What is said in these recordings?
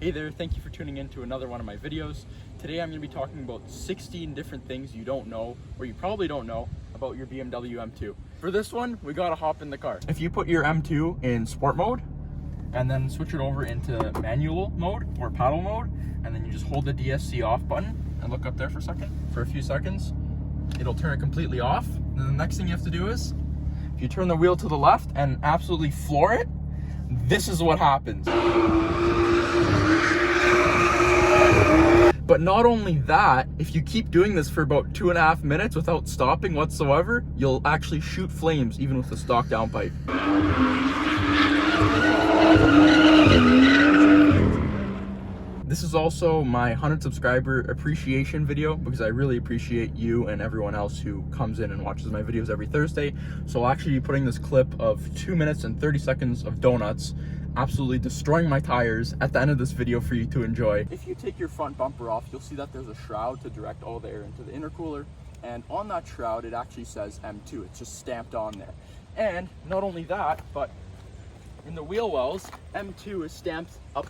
Hey there, thank you for tuning in to another one of my videos. Today I'm going to be talking about 16 different things you don't know, or you probably don't know, about your BMW M2. For this one, we gotta hop in the car. If you put your M2 in sport mode, and then switch it over into manual mode, or paddle mode, and then you just hold the DSC off button, and look up there for a few seconds, it'll turn it completely off. And then the next thing you have to do is, if you turn the wheel to the left and absolutely floor it, this is what happens. But not only that, if you keep doing this for about 2.5 minutes without stopping whatsoever, you'll actually shoot flames even with the stock downpipe. This is also my 100 subscriber appreciation video because I really appreciate you and everyone else who comes in and watches my videos every Thursday. So I'll actually be putting this clip of 2 minutes and 30 seconds of donuts absolutely destroying my tires at the end of this video for you to enjoy. If you take your front bumper off, you'll see that there's a shroud to direct all the air into the intercooler, and on that shroud it actually says M2. It's just stamped on there. And not only that, but in the wheel wells, M2 is stamped up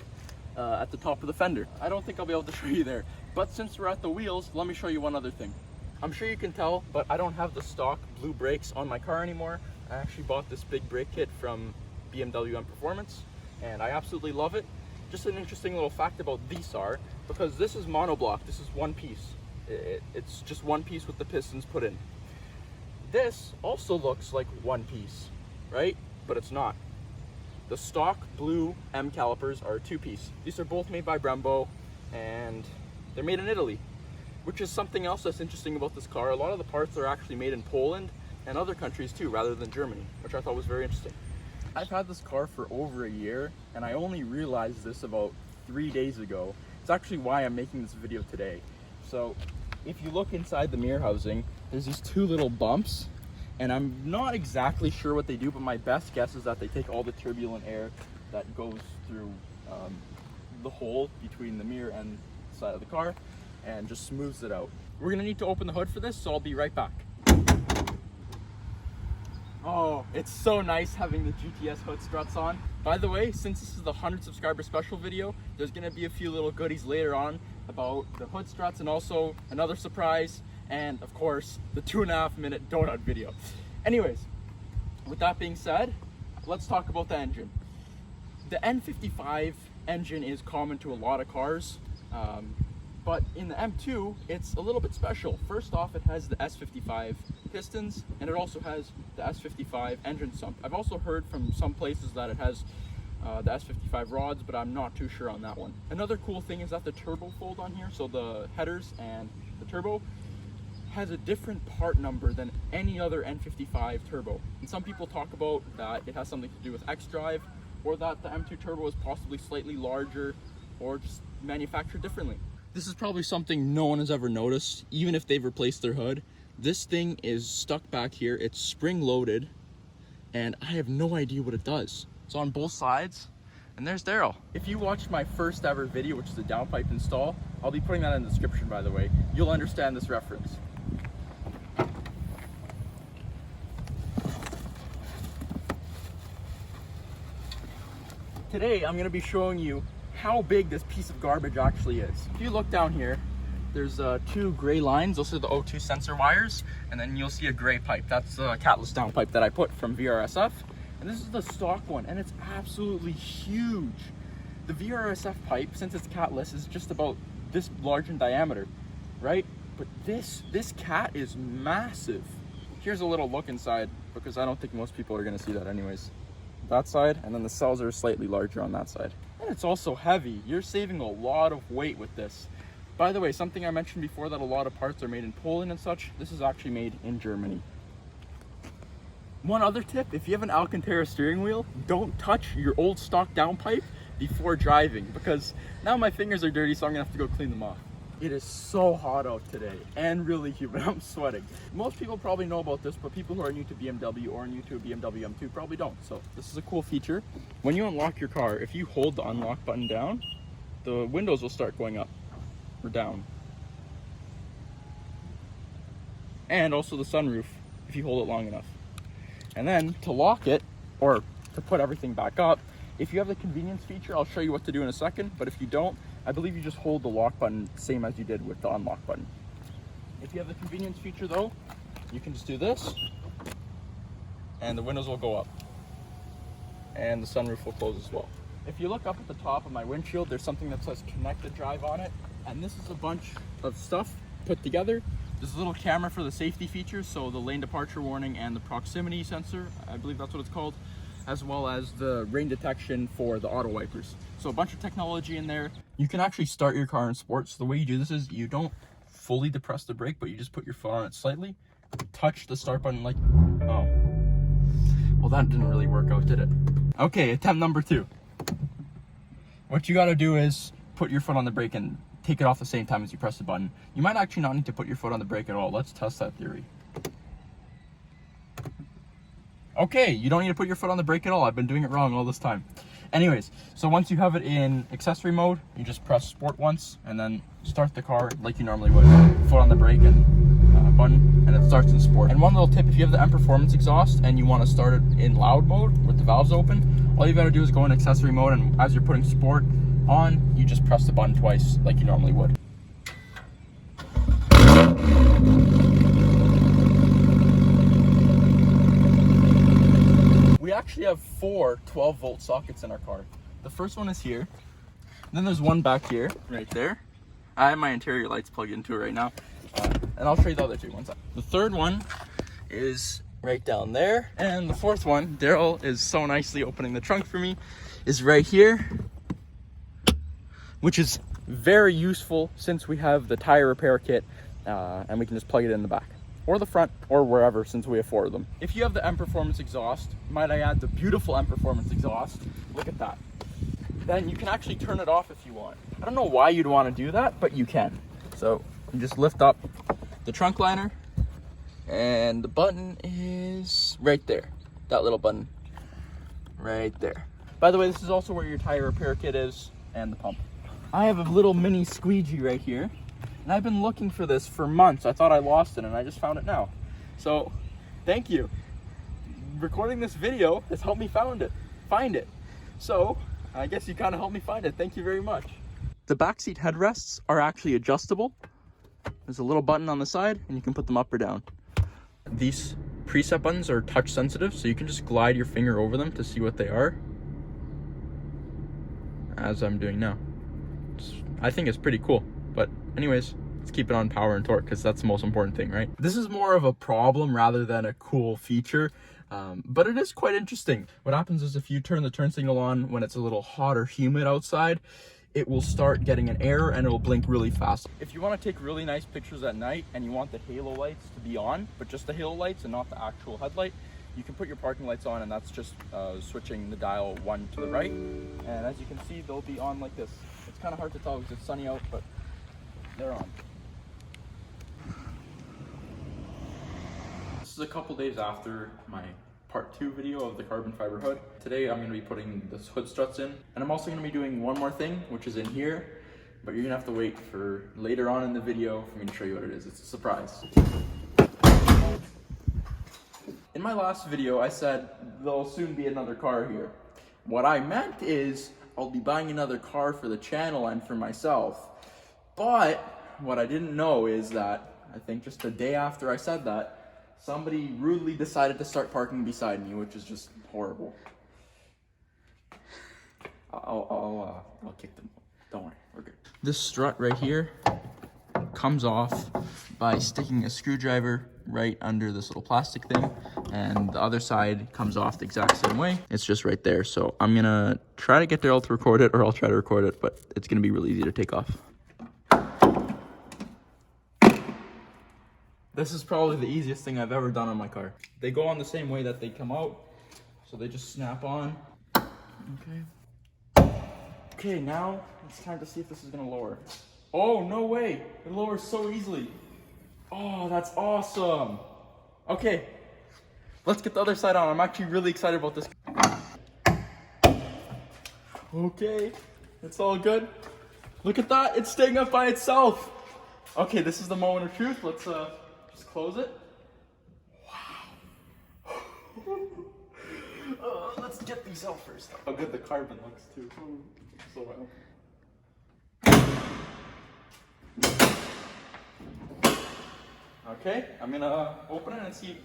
at the top of the fender. I don't think I'll be able to show you there, but since we're at the wheels, let me show you one other thing. I'm sure you can tell, but I don't have the stock blue brakes on my car anymore. I actually bought this big brake kit from BMW M Performance, and I absolutely love it. Just an interesting little fact about these are, because this is monoblock, this is one piece. It's just one piece with the pistons put in. This also looks like one piece, right? But it's not. The stock blue M calipers are a two-piece. These are both made by Brembo, and they're made in Italy, which is something else that's interesting about this car. A lot of the parts are actually made in Poland and other countries too, rather than Germany, which I thought was very interesting. I've had this car for over a year, and I only realized this about 3 days ago. It's actually why I'm making this video today. So if you look inside the mirror housing, there's these two little bumps, and I'm not exactly sure what they do, but my best guess is that they take all the turbulent air that goes through the hole between the mirror and the side of the car and just smooths it out. We're gonna need to open the hood for this, so I'll be right back. Oh, it's so nice having the GTS hood struts on. By the way, since this is the 100 subscriber special video, there's gonna be a few little goodies later on about the hood struts and also another surprise, and of course, the 2.5 minute donut video. Anyways, with that being said, let's talk about the engine. The N55 engine is common to a lot of cars, but in the M2, it's a little bit special. First off, it has the S55 pistons, and it also has the S55 engine sump. I've also heard from some places that it has the S55 rods, but I'm not too sure on that one. Another cool thing is that the turbo fold on here, so the headers and the turbo, has a different part number than any other N55 turbo. And some people talk about that it has something to do with X-Drive, or that the M2 turbo is possibly slightly larger or just manufactured differently. This is probably something no one has ever noticed, even if they've replaced their hood. This thing is stuck back here, it's spring loaded, and I have no idea what it does. It's on both sides, and there's Daryl. If you watched my first ever video, which is a downpipe install, I'll be putting that in the description, by the way. You'll understand this reference. Today, I'm gonna be showing you how big this piece of garbage actually is. If you look down here, there's two gray lines. Those are the O2 sensor wires, and then you'll see a gray pipe. That's the catless downpipe that I put from VRSF, and this is the stock one, and it's absolutely huge. The VRSF pipe, since it's catless, is just about this large in diameter, right? But this cat is massive. Here's a little look inside, because I don't think most people are gonna see that anyways. That side, and then the cells are slightly larger on that side. And it's also heavy. You're saving a lot of weight with this. By the way, something I mentioned before, that a lot of parts are made in Poland and such, this is actually made in Germany. One other tip, if you have an Alcantara steering wheel, don't touch your old stock downpipe before driving, because now my fingers are dirty, so I'm gonna have to go clean them off. It is so hot out today and really humid. I'm sweating. Most people probably know about this, but people who are new to BMW or new to a BMW M2 probably don't. So this is a cool feature. When you unlock your car, if you hold the unlock button down, the windows will start going up or down. And also the sunroof, if you hold it long enough. And then to lock it, or to put everything back up, If you have the convenience feature, I'll show you what to do in a second, but if you don't, I believe you just hold the lock button same as you did with the unlock button. If you have the convenience feature though, you can just do this, and the windows will go up, and the sunroof will close as well. If you look up at the top of my windshield, there's something that says connected drive on it, and this is a bunch of stuff put together. There's a little camera for the safety features, so the lane departure warning and the proximity sensor, I believe that's what it's called, as well as the rain detection for the auto wipers. So a bunch of technology in there. You can actually start your car in sport. So the way you do this is you don't fully depress the brake, but you just put your foot on it slightly, touch the start button like, oh. Well, that didn't really work out, did it? Okay, attempt number 2. What you gotta do is put your foot on the brake and take it off the same time as you press the button. You might actually not need to put your foot on the brake at all. Let's test that theory. Okay, you don't need to put your foot on the brake at all. I've been doing it wrong all this time. Anyways, so once you have it in accessory mode, you just press sport once and then start the car like you normally would. Foot on the brake and button, and it starts in sport. And one little tip, if you have the M Performance exhaust and you want to start it in loud mode with the valves open, all you gotta do is go in accessory mode, and as you're putting sport on, you just press the button twice like you normally would. We actually have 4 12-volt sockets in our car. The first one is here. Then there's one back here, right there. I have my interior lights plugged into it right now. And I'll show you the other 2 once. The third one is right down there. And the fourth one, Daryl is so nicely opening the trunk for me, is right here, which is very useful since we have the tire repair kit and we can just plug it in the back or the front or wherever, since we have 4 of them. If you have the M Performance exhaust, might I add the beautiful M Performance exhaust, look at that. Then you can actually turn it off if you want. I don't know why you'd want to do that, but you can. So you just lift up the trunk liner, and the button is right there. That little button right there. By the way, this is also where your tire repair kit is and the pump. I have a little mini squeegee right here, and I've been looking for this for months. I thought I lost it, and I just found it now. So thank you. Recording this video has helped me find it. So I guess you kind of helped me find it. Thank you very much. The backseat headrests are actually adjustable. There's a little button on the side, and you can put them up or down. These preset buttons are touch sensitive, so you can just glide your finger over them to see what they are, as I'm doing now. I think it's pretty cool. But anyways, let's keep it on power and torque, because that's the most important thing, right? This is more of a problem rather than a cool feature, but it is quite interesting. What happens is if you turn the turn signal on when it's a little hot or humid outside, it will start getting an error and it will blink really fast. If you want to take really nice pictures at night and you want the halo lights to be on, but just the halo lights and not the actual headlight, you can put your parking lights on, and that's just switching the dial 1 to the right. And as you can see, they'll be on like this. It's kind of hard to tell because it's sunny out, but they're on. This is a couple days after my part 2 video of the carbon fiber hood. Today I'm going to be putting the hood struts in, and I'm also going to be doing one more thing, which is in here, but you're going to have to wait for later on in the video for me to show you what it is. It's a surprise. In my last video I said there'll soon be another car here. What I meant is I'll be buying another car for the channel and for myself. But what I didn't know is that, I think just the day after I said that, somebody rudely decided to start parking beside me, which is just horrible. I'll kick them. Don't worry, we're good. This strut right here comes off by sticking a screwdriver right under this little plastic thing, and the other side comes off the exact same way. It's just right there. So I'm gonna try to get Daryl to record it, or I'll try to record it, but it's gonna be really easy to take off. This is probably the easiest thing I've ever done on my car. They go on the same way that they come out, so they just snap on. Okay, now it's time to see if this is gonna lower. Oh, no way, it lowers so easily. Oh, that's awesome. Okay, let's get the other side on. I'm actually really excited about this. Okay, it's all good. Look at that, it's staying up by itself. Okay, this is the moment of truth. Let's just close it. Wow. Let's let's get these out first. How good the carbon looks too. Ooh, so well. Okay, I'm gonna open it and see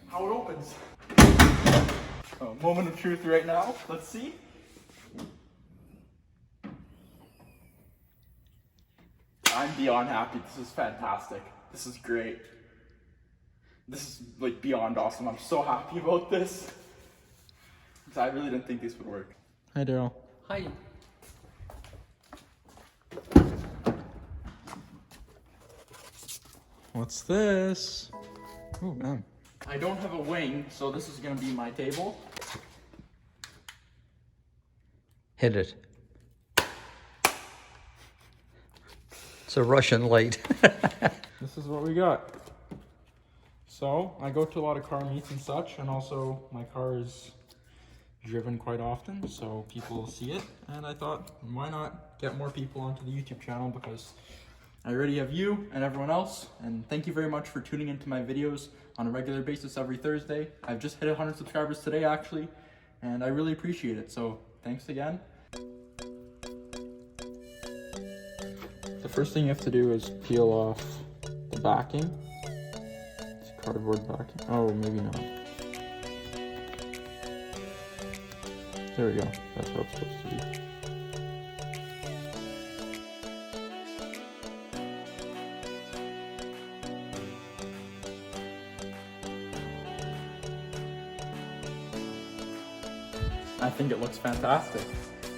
how it opens. Oh, moment of truth right now. Let's see. I'm beyond happy. This is fantastic. This is great. This is like beyond awesome. I'm so happy about this. Because I really didn't think this would work. Hi, Daryl. Hi. What's this? Oh, man. I don't have a wing, so this is gonna be my table. Hit it. It's a Russian light. This is what we got. So, I go to a lot of car meets and such, and also my car is driven quite often, so people will see it. And I thought, why not get more people onto the YouTube channel, because I already have you and everyone else. And thank you very much for tuning into my videos on a regular basis every Thursday. I've just hit 100 subscribers today, actually, and I really appreciate it. So, thanks again. The first thing you have to do is peel off the backing. It's cardboard backing. Oh, maybe not. There we go. That's how it's supposed to be. I think it looks fantastic.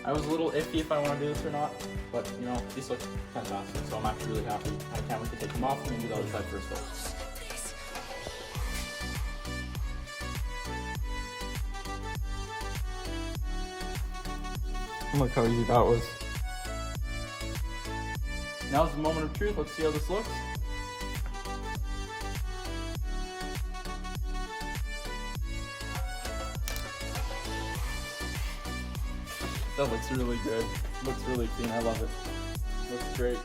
I was a little iffy if I want to do this or not, but you know, these look fantastic, so I'm actually really happy. I can't wait to take them off and do the other side first though. Look how easy that was. Now's the moment of truth. Let's see how this looks. That looks really good. Looks really clean. I love it. Looks great.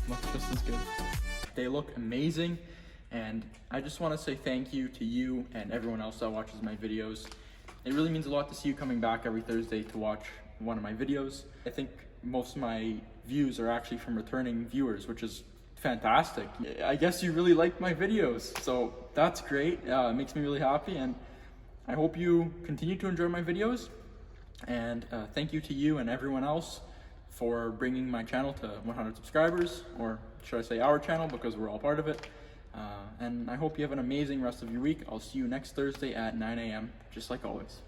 Looks just as good. They look amazing, and I just want to say thank you to you and everyone else that watches my videos. It really means a lot to see you coming back every Thursday to watch one of my videos. I think most of my views are actually from returning viewers, which is fantastic. I guess you really like my videos, so that's great. It makes me really happy, and I hope you continue to enjoy my videos. And thank you to you and everyone else for bringing my channel to 100 subscribers, or should I say our channel, because we're all part of it. And I hope you have an amazing rest of your week. I'll see you next Thursday at 9 a.m., just like always.